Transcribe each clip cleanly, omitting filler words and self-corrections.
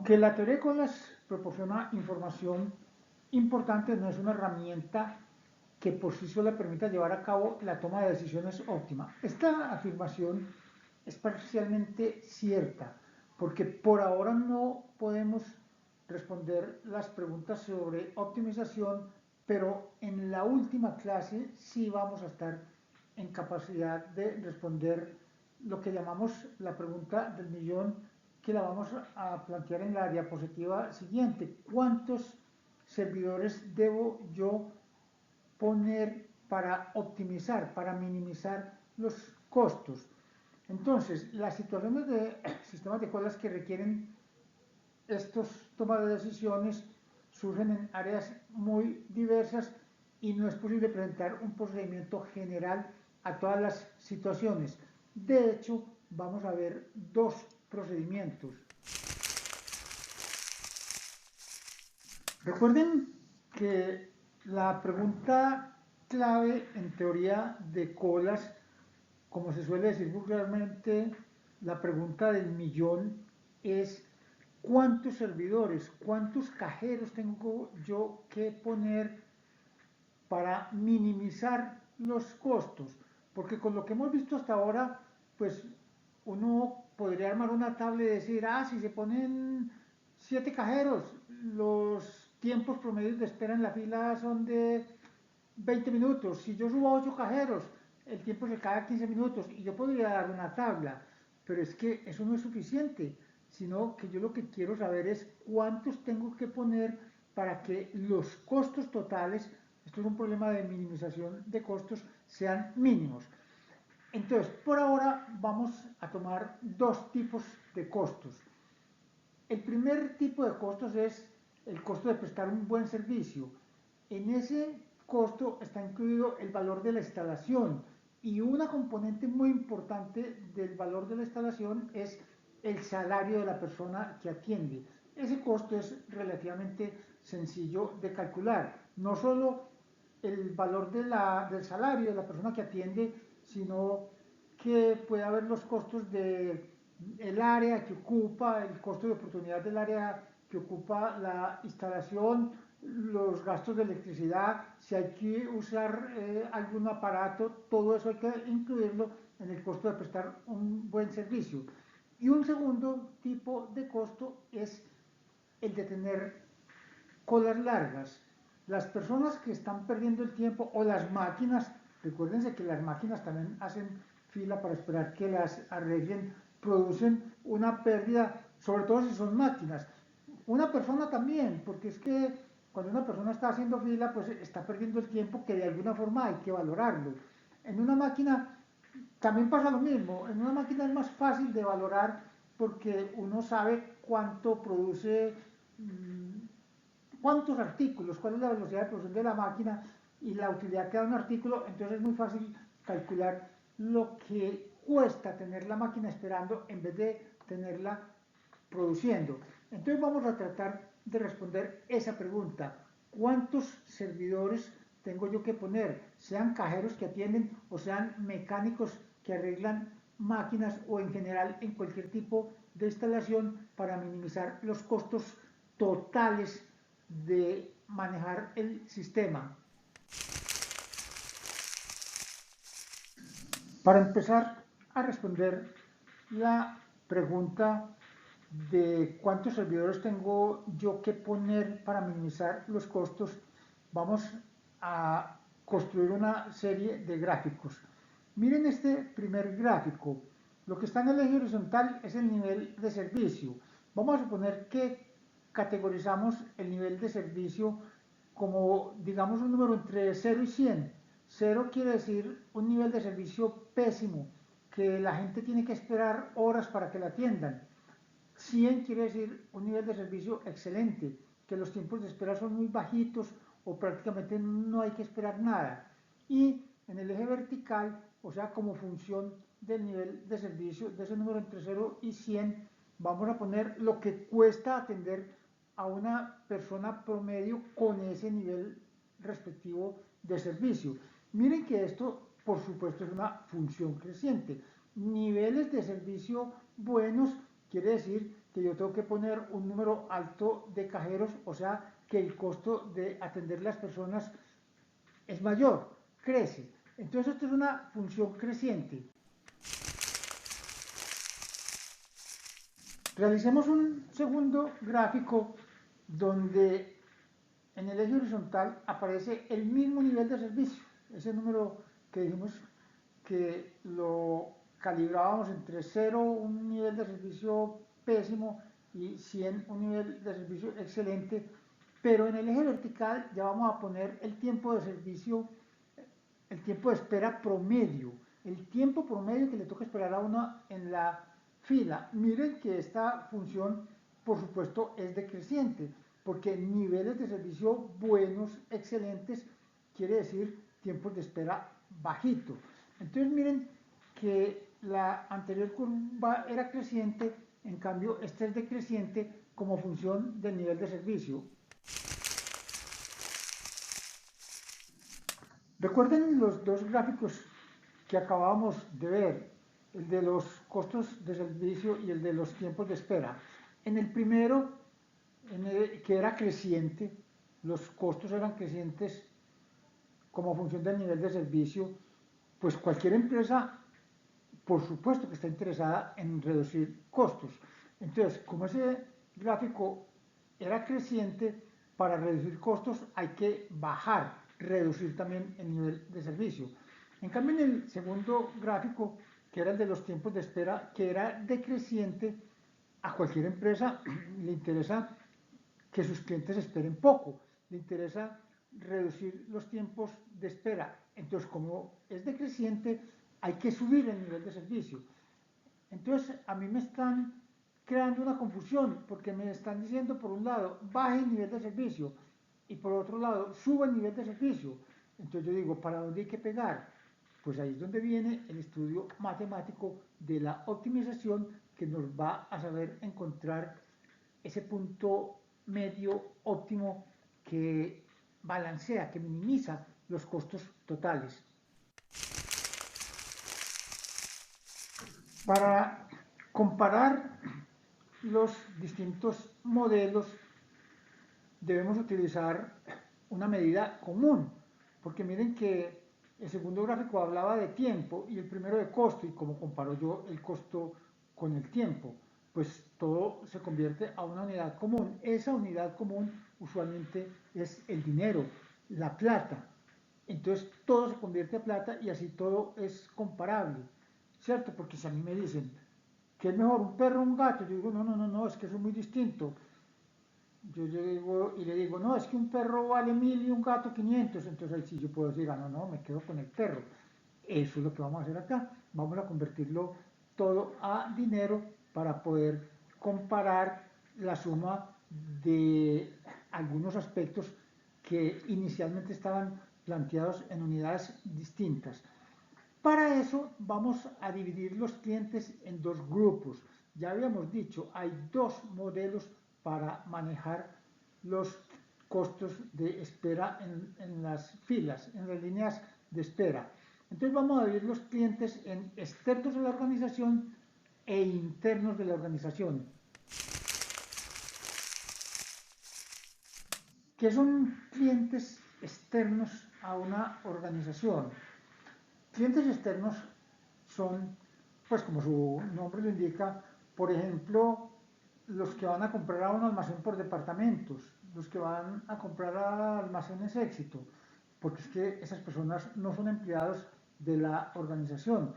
Aunque la teoría de colas proporciona información importante, no es una herramienta que por sí sola permita llevar a cabo la toma de decisiones óptima. Esta afirmación es parcialmente cierta, porque por ahora no podemos responder las preguntas sobre optimización, pero en la última clase sí vamos a estar en capacidad de responder lo que llamamos la pregunta del millón, que la vamos a plantear en la diapositiva siguiente. ¿Cuántos servidores debo yo poner para optimizar, para minimizar los costos? Entonces, las situaciones de sistemas de colas que requieren estos tomas de decisiones surgen en áreas muy diversas y no es posible presentar un procedimiento general a todas las situaciones. De hecho, vamos a ver dos procedimientos. Recuerden que la pregunta clave en teoría de colas, como se suele decir vulgarmente, la pregunta del millón es: ¿cuántos servidores, cuántos cajeros tengo yo que poner para minimizar los costos? Porque con lo que hemos visto hasta ahora, pues uno podría armar una tabla y decir, si se ponen 7 cajeros, los tiempos promedios de espera en la fila son de 20 minutos. Si yo subo a 8 cajeros, el tiempo se cae a 15 minutos y yo podría dar una tabla, pero es que eso no es suficiente, sino que yo lo que quiero saber es cuántos tengo que poner para que los costos totales, esto es un problema de minimización de costos, sean mínimos. Entonces, por ahora vamos a tomar dos tipos de costos. El primer tipo de costos es el costo de prestar un buen servicio. En ese costo está incluido el valor de la instalación, y una componente muy importante del valor de la instalación es el salario de la persona que atiende. Ese costo es relativamente sencillo de calcular. No solo el valor del salario de la persona que atiende, sino que puede haber los costos del área que ocupa, el costo de oportunidad del área que ocupa la instalación, los gastos de electricidad, si hay que usar algún aparato, todo eso hay que incluirlo en el costo de prestar un buen servicio. Y un segundo tipo de costo es el de tener colas largas. Las personas que están perdiendo el tiempo, o las máquinas, recuérdense que las máquinas también hacen fila para esperar que las arreglen, producen una pérdida, sobre todo si son máquinas. Una persona también, porque es que cuando una persona está haciendo fila, pues está perdiendo el tiempo, que de alguna forma hay que valorarlo. En una máquina también pasa lo mismo. En una máquina es más fácil de valorar porque uno sabe cuánto produce, cuántos artículos, cuál es la velocidad de producción de la máquina y la utilidad que da un artículo. Entonces es muy fácil calcular lo que cuesta tener la máquina esperando en vez de tenerla produciendo. Entonces vamos a tratar de responder esa pregunta: ¿cuántos servidores tengo yo que poner? Sean cajeros que atienden o sean mecánicos que arreglan máquinas, o en general en cualquier tipo de instalación, para minimizar los costos totales de manejar el sistema. Para empezar a responder la pregunta de cuántos servidores tengo yo que poner para minimizar los costos, vamos a construir una serie de gráficos. Miren este primer gráfico. Lo que está en el eje horizontal es el nivel de servicio. Vamos a suponer que categorizamos el nivel de servicio como, digamos, un número entre 0 y 100. 0 quiere decir un nivel de servicio pésimo, que la gente tiene que esperar horas para que la atiendan. 100 quiere decir un nivel de servicio excelente, que los tiempos de espera son muy bajitos o prácticamente no hay que esperar nada. Y en el eje vertical, o sea, como función del nivel de servicio, de ese número entre 0 y 100, vamos a poner lo que cuesta atender a una persona promedio con ese nivel respectivo de servicio. Miren que esto, por supuesto, es una función creciente. Niveles de servicio buenos quiere decir que yo tengo que poner un número alto de cajeros, o sea que el costo de atender a las personas es mayor, crece. Entonces esto es una función creciente. Realicemos un segundo gráfico donde en el eje horizontal aparece el mismo nivel de servicio, ese número que dijimos que lo calibrábamos entre 0, un nivel de servicio pésimo, y 100, un nivel de servicio excelente, pero en el eje vertical ya vamos a poner el tiempo de servicio, el tiempo de espera promedio, el tiempo promedio que le toca esperar a uno en la fila. Miren que esta función, por supuesto, es decreciente, porque niveles de servicio buenos, excelentes, quiere decir tiempos de espera bajito. Entonces miren que la anterior curva era creciente, en cambio esta es decreciente como función del nivel de servicio. Recuerden los dos gráficos que acabamos de ver, el de los costos de servicio y el de los tiempos de espera. En el primero, que era creciente, los costos eran crecientes como función del nivel de servicio, pues cualquier empresa, por supuesto que está interesada en reducir costos. Entonces, como ese gráfico era creciente, para reducir costos hay que bajar, reducir también el nivel de servicio. En cambio, en el segundo gráfico, que era el de los tiempos de espera, que era decreciente, a cualquier empresa le interesa que sus clientes esperen poco, le interesa reducir los tiempos de espera. Entonces, como es decreciente, hay que subir el nivel de servicio. Entonces, a mí me están creando una confusión, porque me están diciendo, por un lado, baje el nivel de servicio, y por otro lado, suba el nivel de servicio. Entonces yo digo, ¿para dónde hay que pegar? Pues ahí es donde viene el estudio matemático de la optimización, que nos va a saber encontrar ese punto medio óptimo que balancea, que minimiza los costos totales. Para comparar los distintos modelos debemos utilizar una medida común, porque miren que el segundo gráfico hablaba de tiempo y el primero de costo, y como comparo yo el costo con el tiempo, pues todo se convierte a una unidad común. Esa unidad común usualmente es el dinero, la plata. Entonces todo se convierte a plata y así todo es comparable, ¿cierto? Porque si a mí me dicen que es mejor un perro o un gato, yo digo, no, no, no, no, es que eso es muy distinto. Yo digo, y le digo, no, es que un perro vale 1000 y un gato 500. Entonces ahí sí yo puedo decir, ah, no, no, me quedo con el perro. Eso es lo que vamos a hacer acá. Vamos a convertirlo todo a dinero para poder comparar la suma de algunos aspectos que inicialmente estaban planteados en unidades distintas. Para eso vamos a dividir los clientes en dos grupos. Ya habíamos dicho, hay dos modelos para manejar los costos de espera en las filas, en las líneas de espera. Entonces vamos a dividir los clientes en externos de la organización e internos de la organización. ¿Qué son clientes externos a una organización? Clientes externos son, pues como su nombre lo indica, por ejemplo, los que van a comprar a un almacén por departamentos, los que van a comprar a almacenes éxito, porque es que esas personas no son empleados de la organización.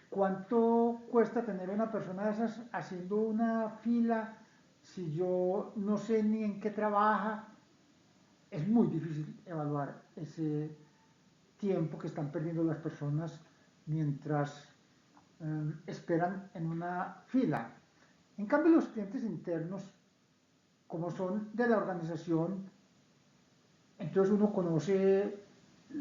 ¿Cuánto cuesta tener una persona de esas haciendo una fila si yo no sé ni en qué trabaja? Es muy difícil evaluar ese tiempo que están perdiendo las personas mientras esperan en una fila. En cambio, los clientes internos, como son de la organización, entonces uno conoce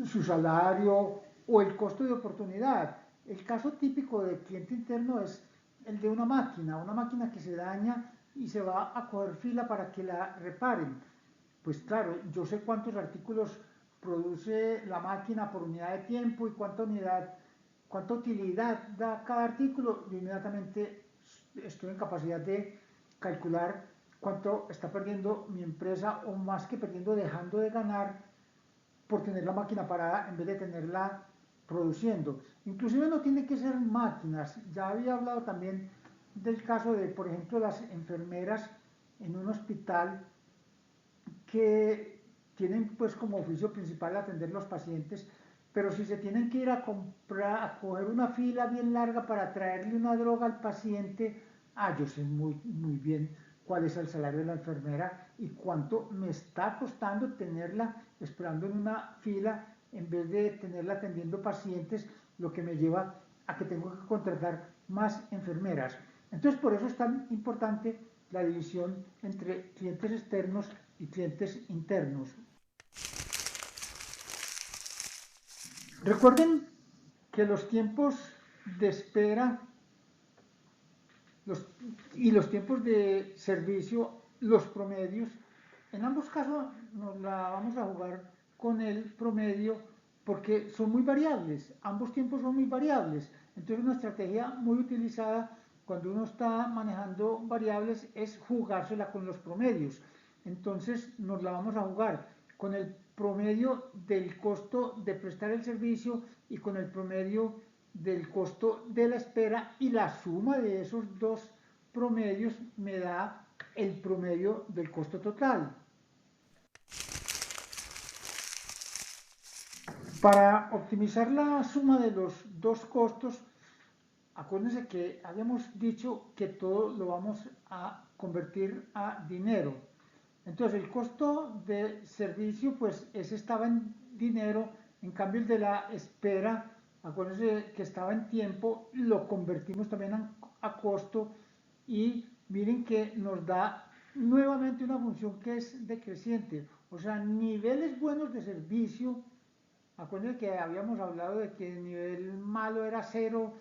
su salario o el costo de oportunidad. El caso típico del cliente interno es el de una máquina que se daña y se va a coger fila para que la reparen. Pues claro, yo sé cuántos artículos produce la máquina por unidad de tiempo y cuánta utilidad da cada artículo. Yo inmediatamente estoy en capacidad de calcular cuánto está perdiendo mi empresa o más que perdiendo, dejando de ganar por tener la máquina parada en vez de tenerla produciendo. Inclusive no tiene que ser máquinas. Ya había hablado también del caso de, por ejemplo, las enfermeras en un hospital que tienen pues como oficio principal atender los pacientes, pero si se tienen que ir a comprar, a coger una fila bien larga para traerle una droga al paciente, yo sé muy bien cuál es el salario de la enfermera y cuánto me está costando tenerla esperando en una fila en vez de tenerla atendiendo pacientes, lo que me lleva a que tengo que contratar más enfermeras. Entonces, por eso es tan importante la división entre clientes externos y clientes internos. Recuerden que los tiempos de espera y los tiempos de servicio, los promedios, en ambos casos nos la vamos a jugar con el promedio porque son muy variables, ambos tiempos son muy variables. Entonces una estrategia muy utilizada cuando uno está manejando variables es jugársela con los promedios. Entonces nos la vamos a jugar con el promedio del costo de prestar el servicio y con el promedio del costo de la espera, y la suma de esos dos promedios me da el promedio del costo total. Para optimizar la suma de los dos costos, acuérdense que habíamos dicho que todo lo vamos a convertir a dinero. Entonces el costo de servicio, pues ese estaba en dinero, en cambio el de la espera, acuérdense que estaba en tiempo, lo convertimos también a costo, y miren que nos da nuevamente una función que es decreciente, o sea, niveles buenos de servicio. Acuérdense que habíamos hablado de que el nivel malo era 0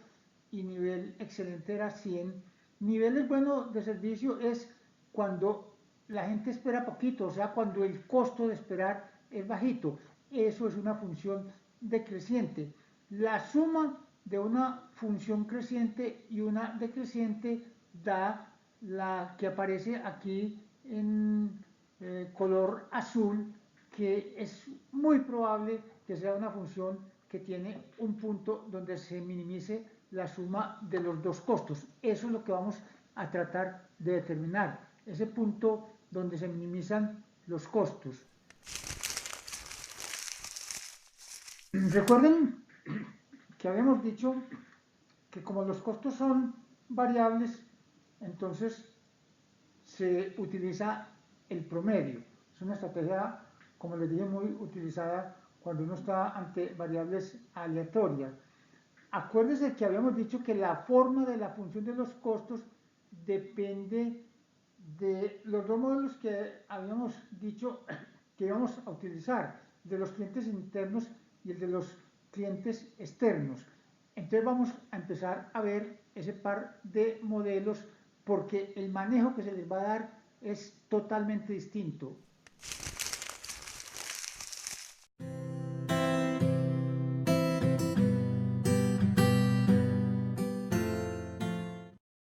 y nivel excelente era 100. Niveles buenos de servicio es cuando la gente espera poquito, o sea, cuando el costo de esperar es bajito. Eso es una función decreciente. La suma de una función creciente y una decreciente da la que aparece aquí en color azul, que es muy probable que sea una función que tiene un punto donde se minimice la suma de los dos costos. Eso es lo que vamos a tratar de determinar, ese punto donde se minimizan los costos. Recuerden que habíamos dicho que como los costos son variables, entonces se utiliza el promedio. Es una estrategia, como les dije, muy utilizada cuando uno está ante variables aleatorias. Acuérdense que habíamos dicho que la forma de la función de los costos depende de los dos modelos que habíamos dicho que íbamos a utilizar, de los clientes internos y el de los clientes externos. Entonces vamos a empezar a ver ese par de modelos porque el manejo que se les va a dar es totalmente distinto.